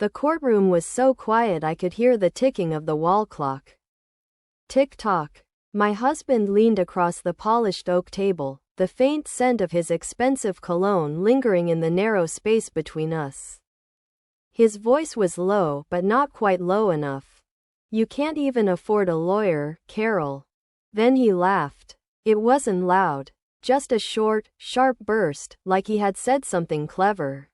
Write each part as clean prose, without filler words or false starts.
The courtroom was so quiet I could hear the ticking of the wall clock. Tick-tock. My husband leaned across the polished oak table, the faint scent of his expensive cologne lingering in the narrow space between us. His voice was low, but not quite low enough. "You can't even afford a lawyer, Carol." Then he laughed. It wasn't loud, just a short, sharp burst, like he had said something clever.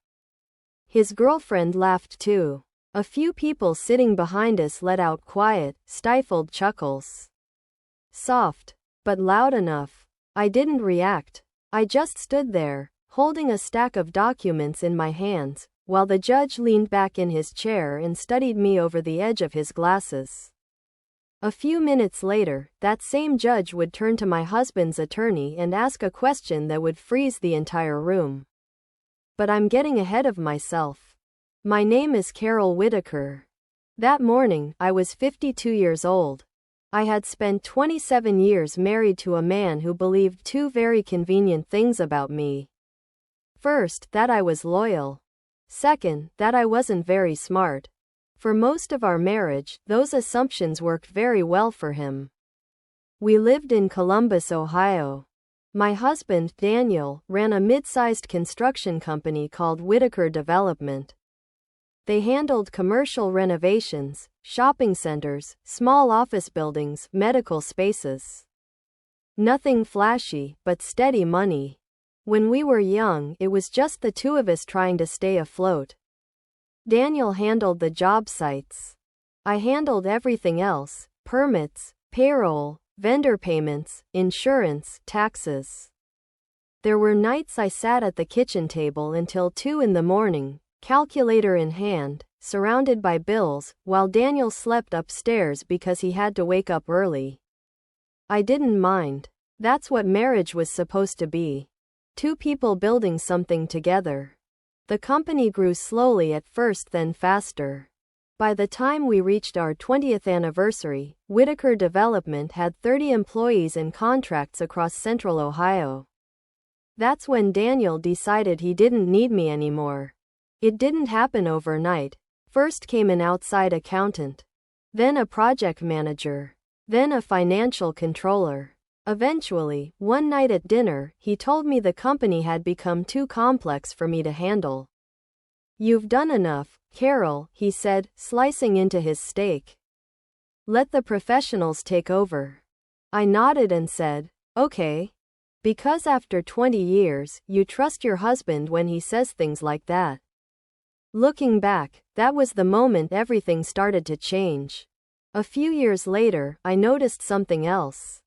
His girlfriend laughed too. A few people sitting behind us let out quiet, stifled chuckles. Soft, but loud enough. I didn't react. I just stood there, holding a stack of documents in my hands, while the judge leaned back in his chair and studied me over the edge of his glasses. A few minutes later, that same judge would turn to my husband's attorney and ask a question that would freeze the entire room. But I'm getting ahead of myself. My name is Carol Whitaker. That morning, I was 52 years old. I had spent 27 years married to a man who believed two very convenient things about me. First, that I was loyal. Second, that I wasn't very smart. For most of our marriage, those assumptions worked very well for him. We lived in Columbus, Ohio. My husband, Daniel, ran a mid-sized construction company called Whitaker Development. They handled commercial renovations, shopping centers, small office buildings, medical spaces. Nothing flashy, but steady money. When we were young, it was just the two of us trying to stay afloat. Daniel handled the job sites. I handled everything else: permits, payroll, vendor payments, insurance, taxes. There were nights I sat at the kitchen table until 2 in the morning, calculator in hand, surrounded by bills, while Daniel slept upstairs because he had to wake up early. I didn't mind. That's what marriage was supposed to be. Two people building something together. The company grew slowly at first, then faster. By the time we reached our 20th anniversary, Whitaker Development had 30 employees and contracts across central Ohio. That's when Daniel decided he didn't need me anymore. It didn't happen overnight. First came an outside accountant, then a project manager, then a financial controller. Eventually, one night at dinner, he told me the company had become too complex for me to handle. "You've done enough, Carol," he said, slicing into his steak. "Let the professionals take over." I nodded and said, "Okay." Because after 20 years, you trust your husband when he says things like that. Looking back, that was the moment everything started to change. A few years later, I noticed something else.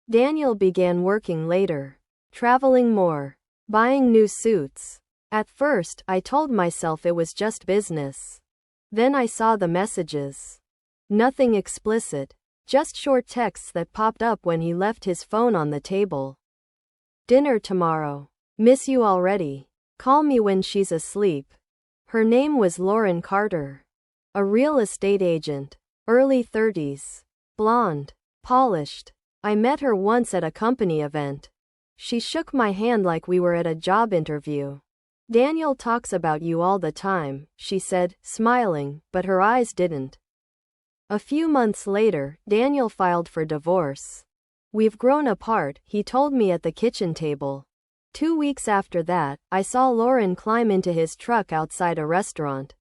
Daniel began working later, traveling more, buying new suits. At first, I told myself it was just business. Then I saw the messages. Nothing explicit, just short texts that popped up when he left his phone on the table. "Dinner tomorrow. Miss you already. Call me when she's asleep." Her name was Lauren Carter. A real estate agent. Early 30s. Blonde. Polished. I met her once at a company event. She shook my hand like we were at a job interview. "Daniel talks about you all the time," she said, smiling, but her eyes didn't. A few months later, Daniel filed for divorce. "We've grown apart," he told me at the kitchen table. 2 weeks after that, I saw Lauren climb into his truck outside a restaurant.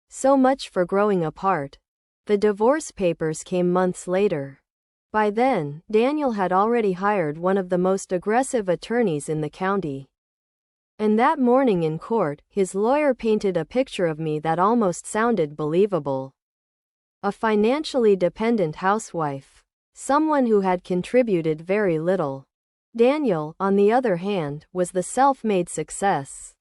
So much for growing apart. The divorce papers came months later. By then, Daniel had already hired one of the most aggressive attorneys in the county. And that morning in court, his lawyer painted a picture of me that almost sounded believable. A financially dependent housewife. Someone who had contributed very little. Daniel, on the other hand, was the self-made success.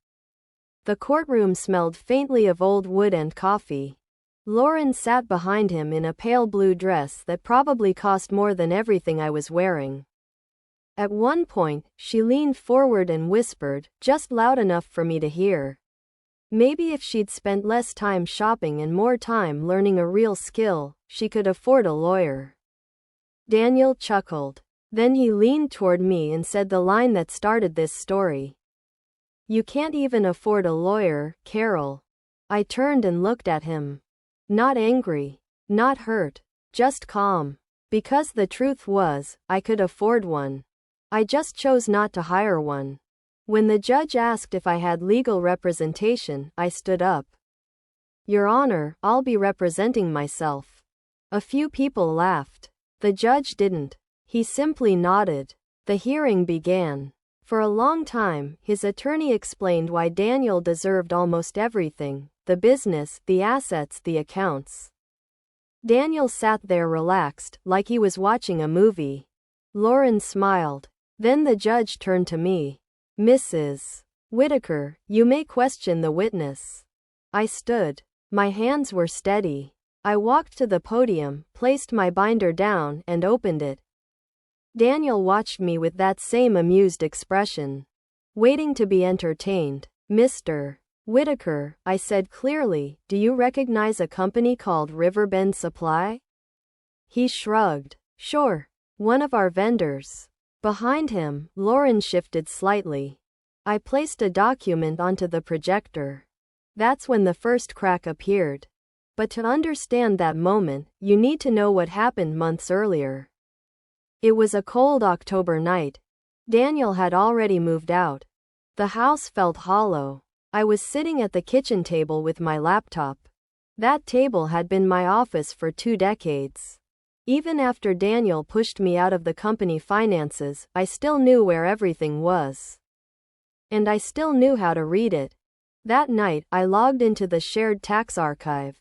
The courtroom smelled faintly of old wood and coffee. Lauren sat behind him in a pale blue dress that probably cost more than everything I was wearing. At one point, she leaned forward and whispered, just loud enough for me to hear. Maybe if she'd spent less time shopping and more time learning a real skill, she could afford a lawyer. Daniel chuckled. Then he leaned toward me and said the line that started this story. "You can't even afford a lawyer, Carol." I turned and looked at him. Not angry. Not hurt. Just calm. Because the truth was, I could afford one. I just chose not to hire one. When the judge asked if I had legal representation, I stood up. Your Honor, I'll be representing myself. A few people laughed. The judge didn't. He simply nodded. The hearing began. For a long time, his attorney explained why Daniel deserved almost everything: the business, the assets, the accounts. Daniel sat there relaxed, like he was watching a movie. Lauren smiled. Then the judge turned to me. Mrs. Whitaker, you may question the witness. I stood. My hands were steady. I walked to the podium, placed my binder down, and opened it. Daniel watched me with that same amused expression, waiting to be entertained. Mr. Whitaker, I said clearly, do you recognize a company called Riverbend Supply? He shrugged. Sure. One of our vendors. Behind him, Lauren shifted slightly. I placed a document onto the projector. That's when the first crack appeared. But to understand that moment, you need to know what happened months earlier. It was a cold October night. Daniel had already moved out. The house felt hollow. I was sitting at the kitchen table with my laptop. That table had been my office for 2 decades. Even after Daniel pushed me out of the company finances, I still knew where everything was. And I still knew how to read it. That night, I logged into the shared tax archive.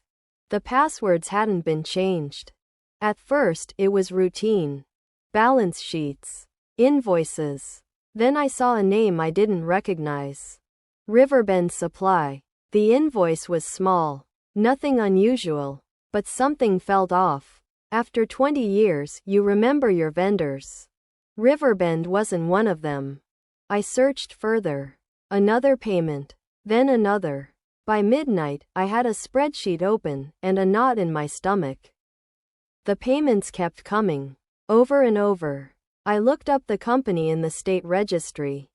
The passwords hadn't been changed. At first, it was routine. Balance sheets. Invoices. Then I saw a name I didn't recognize. Riverbend Supply. The invoice was small. Nothing unusual. But something felt off. After 20 years, you remember your vendors. Riverbend wasn't one of them. I searched further. Another payment. Then another. By midnight, I had a spreadsheet open, and a knot in my stomach. The payments kept coming. Over and over. I looked up the company in the state registry.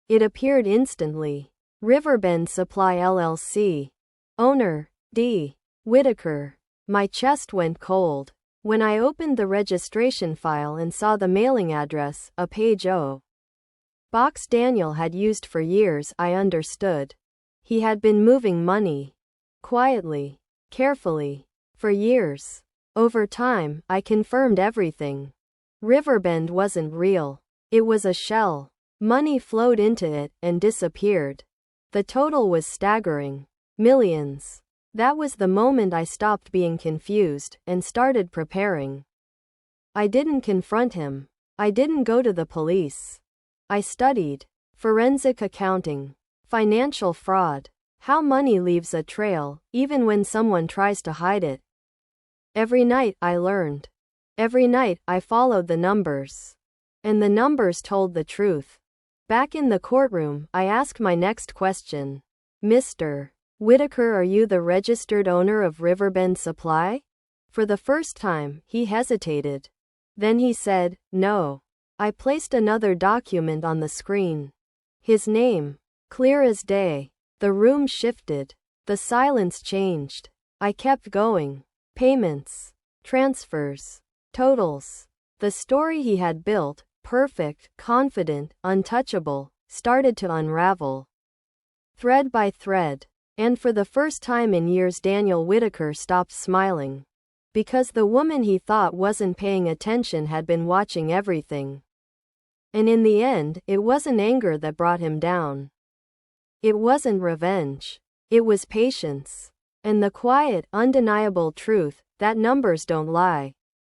It appeared instantly. Riverbend Supply LLC. Owner, D. Whitaker. My chest went cold. When I opened the registration file and saw the mailing address, a page O. Box Daniel had used for years, I understood. He had been moving money. Quietly. Carefully. For years. Over time, I confirmed everything. Riverbend wasn't real. It was a shell. Money flowed into it and disappeared. The total was staggering. Millions. That was the moment I stopped being confused and started preparing. I didn't confront him. I didn't go to the police. I studied forensic accounting, financial fraud, how money leaves a trail, even when someone tries to hide it. Every night I learned. Every night, I followed the numbers. And the numbers told the truth. Back in the courtroom, I asked my next question. Mr. Whitaker, are you the registered owner of Riverbend Supply? For the first time, he hesitated. Then he said, no. I placed another document on the screen. His name. Clear as day. The room shifted. The silence changed. I kept going. Payments. Transfers. Totals. The story he had built, perfect, confident, untouchable, started to unravel. Thread by thread. And for the first time in years, Daniel Whitaker stopped smiling. Because the woman he thought wasn't paying attention had been watching everything. And in the end, it wasn't anger that brought him down. It wasn't revenge. It was patience. And the quiet, undeniable truth that numbers don't lie.